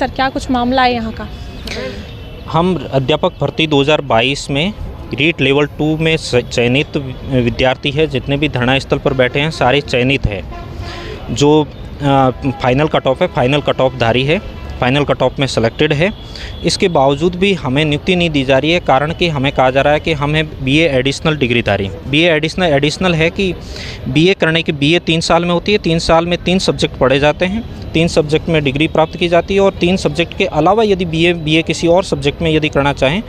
Sir, क्या कुछ मामला है यहाँ का? हम अध्यापक भर्ती 2022 में रीट लेवल 2 में चयनित विद्यार्थी है। जितने भी धरना स्थल पर बैठे हैं सारे चयनित है। जो फाइनल कट ऑफ है, फाइनल कट ऑफ धारी है, फाइनल कट ऑफ में सेलेक्टेड है। इसके बावजूद भी हमें नियुक्ति नहीं दी जा रही है। कारण कि हमें कहा जा रहा है कि हमें बीए एडिशनल डिग्रीधारी, बीए एडिशनल है कि बीए करने की, बीए 3 साल में होती है। 3 साल में 3 सब्जेक्ट पढ़े जाते हैं, 3 सब्जेक्ट में डिग्री प्राप्त की जाती है। और 3 सब्जेक्ट के अलावा यदि बीए किसी और सब्जेक्ट में यदि करना चाहें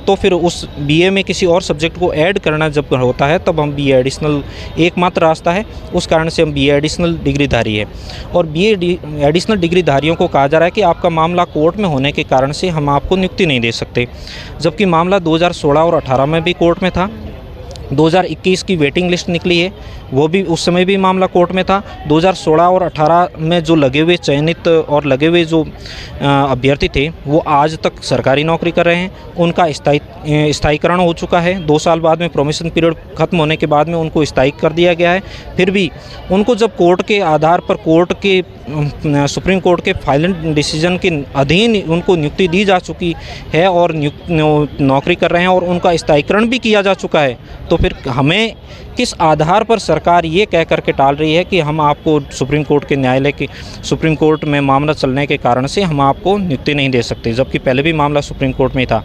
तो फिर उस बीए में किसी और सब्जेक्ट को ऐड करना जब होता है तब हम बीए एडिशनल, एकमात्र रास्ता है। उस कारण से हम बीए एडिशनल डिग्रीधारी है। और बीए एडिशनल डिग्रीधारियों को कहा जा रहा है कि आपका मामला कोर्ट में होने के कारण से हम आपको नियुक्ति नहीं दे सकते। जबकि मामला 2016 और 18 में भी कोर्ट में था। 2021 की वेटिंग लिस्ट निकली है, वो भी उस समय भी मामला कोर्ट में था। 2016 और 18 में जो लगे हुए चयनित और लगे हुए जो अभ्यर्थी थे वो आज तक सरकारी नौकरी कर रहे हैं। उनका स्थायीकरण हो चुका है। 2 साल बाद में प्रोमिशन पीरियड ख़त्म होने के बाद में उनको स्थायी कर दिया गया है। फिर भी उनको जब कोर्ट के आधार पर, सुप्रीम कोर्ट के फाइनल डिसीजन के अधीन उनको नियुक्ति दी जा चुकी है और नौकरी कर रहे हैं और उनका स्थायीकरण भी किया जा चुका है, तो फिर हमें किस आधार पर सरकार ये कह करके टाल रही है कि हम आपको सुप्रीम कोर्ट में मामला चलने के कारण से हम आपको नियुक्ति नहीं दे सकते, जबकि पहले भी मामला सुप्रीम कोर्ट में था।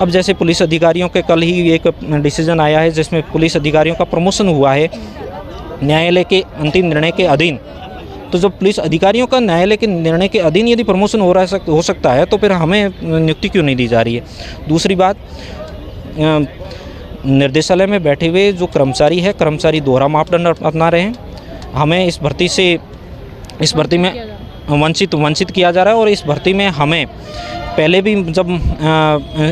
अब जैसे पुलिस अधिकारियों के कल ही एक डिसीजन आया है जिसमें पुलिस अधिकारियों का प्रमोशन हुआ है न्यायालय के अंतिम निर्णय के अधीन। तो जब पुलिस अधिकारियों का न्यायालय के निर्णय के अधीन यदि प्रमोशन हो सकता है तो फिर हमें नियुक्ति क्यों नहीं दी जा रही है? दूसरी बात, निर्देशालय में बैठे हुए जो कर्मचारी दोहरा मापदंड अपना रहे हैं। हमें इस भर्ती में वंचित किया जा रहा है। और इस भर्ती में हमें पहले भी जब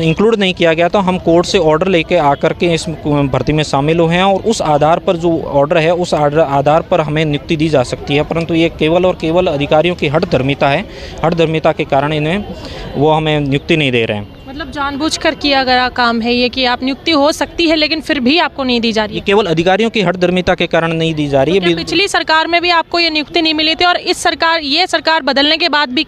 इंक्लूड नहीं किया गया तो हम कोर्ट से ऑर्डर लेके आकर के इस भर्ती में शामिल हुए हैं और उस आधार पर जो ऑर्डर है उस आधार पर हमें नियुक्ति दी जा सकती है। परंतु ये केवल और केवल अधिकारियों की हठधर्मिता है। हठधर्मिता के कारण वो हमें नियुक्ति नहीं दे रहे हैं। मतलब जानबूझकर किया गया काम है ये कि आप नियुक्ति हो सकती है लेकिन फिर भी आपको नहीं दी जा रही है। ये केवल अधिकारियों की हठधर्मिता के कारण नहीं दी जा रही है। पिछली सरकार में भी आपको ये नियुक्ति नहीं मिली थी और ये सरकार बदलने के बाद भी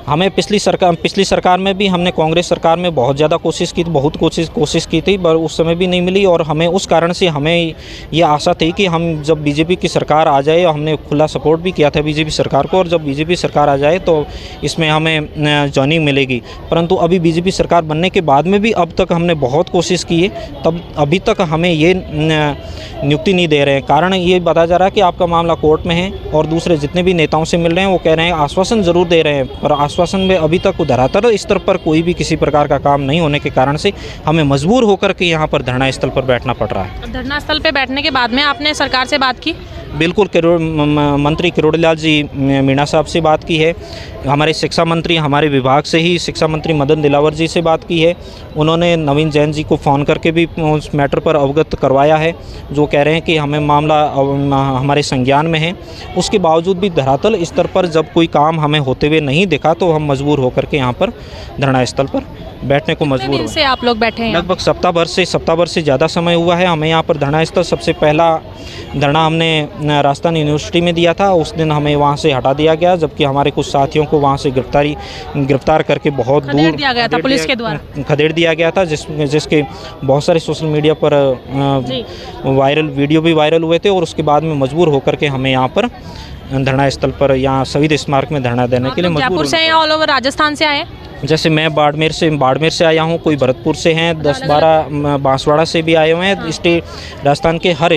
हमें पिछली सरकार में भी हमने कांग्रेस सरकार में बहुत ज़्यादा कोशिश की थी, बहुत कोशिश की थी, पर उस समय भी नहीं मिली। और हमें उस कारण से हमें ये आशा थी कि हम जब बीजेपी की सरकार आ जाए, हमने खुला सपोर्ट भी किया था बीजेपी सरकार को, और जब बीजेपी सरकार आ जाए तो इसमें हमें जॉइनिंग मिलेगी। परंतु अभी बीजेपी सरकार बनने के बाद में भी अब तक हमने बहुत कोशिश की है, तब अभी तक हमें ये नियुक्ति नहीं दे रहे हैं। कारण ये बताया जा रहा है कि आपका मामला कोर्ट में है। और दूसरे जितने भी नेताओं से मिल रहे हैं वो कह रहे हैं, आश्वासन ज़रूर दे रहे हैं, पर आश्वासन में अभी तक धरातल स्तर पर कोई भी किसी प्रकार का काम नहीं होने के कारण से हमें मजबूर होकर के यहाँ पर धरना स्थल पर बैठना पड़ रहा है। धरना स्थल पर बैठने के बाद में आपने सरकार से बात की? बिल्कुल, मंत्री किरोड़ीलाल जी मीणा साहब से बात की है। हमारे शिक्षा मंत्री, हमारे विभाग से ही शिक्षा मंत्री मदन दिलावर जी से बात की है। उन्होंने नवीन जैन जी को फ़ोन करके भी उस मैटर पर अवगत करवाया है, जो कह रहे हैं कि हमें मामला हमारे संज्ञान में है। उसके बावजूद भी धरातल स्तर पर जब कोई काम हमें होते हुए नहीं दिखा तो हम मजबूर होकर के यहाँ पर धरना स्थल पर बैठने को मजबूर हुए। से आप लोग बैठे हैं? लगभग सप्ताह भर से ज़्यादा समय हुआ है हमें यहाँ पर धरना स्थल। सबसे पहला धरना हमने राजस्थान यूनिवर्सिटी में दिया था, उस दिन हमें वहाँ से हटा दिया गया, जबकि हमारे कुछ साथियों को वहाँ से गिरफ्तार करके बहुत दूर दिया गया था, पुलिस के द्वारा खदेड़ दिया गया था, जिसके बहुत सारे सोशल मीडिया पर वीडियो भी वायरल हुए थे। और उसके बाद में मजबूर होकर के हमें यहाँ पर धरना स्थल पर, यहाँ शहीद स्मारक में धरना देने के लिए मजबूर। जयपुर से या ऑल ओवर राजस्थान से आए? जैसे मैं बाड़मेर से आया हूँ, कोई भरतपुर से हैं, 10-12 बांसवाड़ा से भी आए हुए हैं। राजस्थान के हर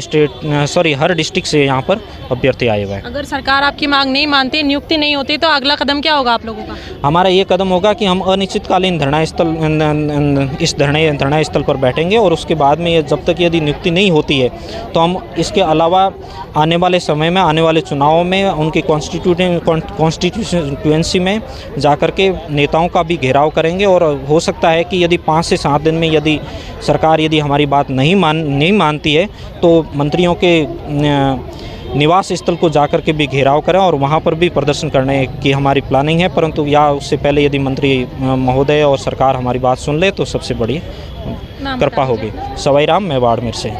डिस्ट्रिक्ट से यहाँ पर अभ्यर्थी आए हुए हैं। अगर सरकार आपकी मांग नहीं मानती, नियुक्ति नहीं होती, तो अगला कदम क्या होगा आप लोगों का? हमारा ये कदम होगा कि हम अनिश्चितकालीन धरना स्थल पर बैठेंगे। और उसके बाद में जब तक यदि नियुक्ति नहीं होती है तो हम इसके अलावा आने वाले समय में, आने वाले चुनावों में उनकी कॉन्स्टिट्यूएंसी में जाकर के नेताओं का भी घेराव करेंगे। और हो सकता है कि यदि 5 से 7 दिन में यदि सरकार हमारी बात नहीं मानती है तो मंत्रियों के निवास स्थल को जाकर के भी घेराव करें और वहां पर भी प्रदर्शन करने की हमारी प्लानिंग है। परंतु या उससे पहले यदि मंत्री महोदय और सरकार हमारी बात सुन ले तो सबसे बड़ी कृपा होगी। सवाई राम, मैं बाड़मेर से।